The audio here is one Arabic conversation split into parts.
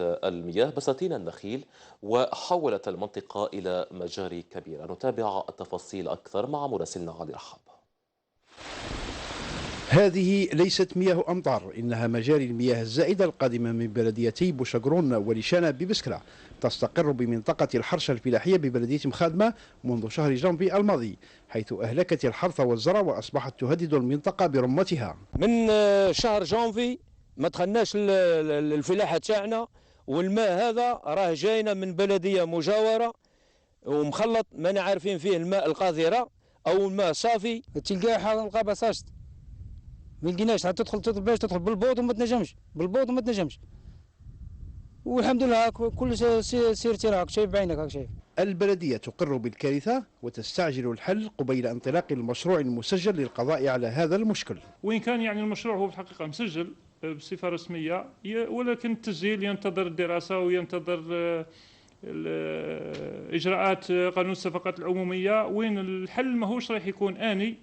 المياه بساتين النخيل وحولت المنطقة إلى مجاري كبيرة. نتابع التفاصيل أكثر مع مراسلنا علي رحاب. هذه ليست مياه أمطار، إنها مجاري المياه الزائدة القادمة من بلديتي بوشقرون ولشانة ببسكرة، تستقر بمنطقة الحرشة الفلاحية ببلدية مخادمة منذ شهر جانفي الماضي، حيث أهلكت الحرث والزرع وأصبحت تهدد المنطقة برمتها. من شهر جانفي ما دخلناش الفلاحة تاعنا، والماء هذا راه جاينا من بلدية مجاورة ومخلط، ماني عارفين فيه الماء القاذرة أو الماء صافي. تلقاه حلقة بساست ما لقيناش، حتى تدخل باش تدخل بالبوط وما تنجمش، بالبوط وما تنجمش. والحمد لله كل سيرتي راك شايف بعينك، راك شايف. البلدية تقر بالكارثة وتستعجل الحل قبيل انطلاق المشروع المسجل للقضاء على هذا المشكل. وإن كان يعني المشروع هو في الحقيقة مسجل بصفة رسمية، ولكن التسجيل ينتظر الدراسة وينتظر إجراءات قانون الصفقات العمومية، وين الحل ماهوش راح يكون آني.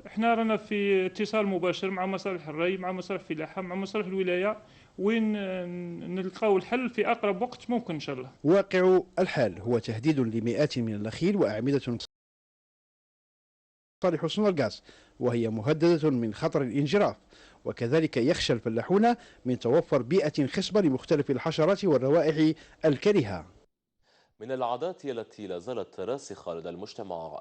احنا رانا في اتصال مباشر مع مصالح الري، مع مصالح الفلاحة، مع مصالح الولاية، وين نلقاو الحل في أقرب وقت ممكن إن شاء الله. واقع الحال هو تهديد لمئات من النخيل وأعمدة صالح حصون الغاز، وهي مهددة من خطر الانجراف، وكذلك يخشى الفلاحون من توفر بيئة خصبة لمختلف الحشرات والروائح الكريهة. من العادات التي لا زالت راسخة لدى المجتمع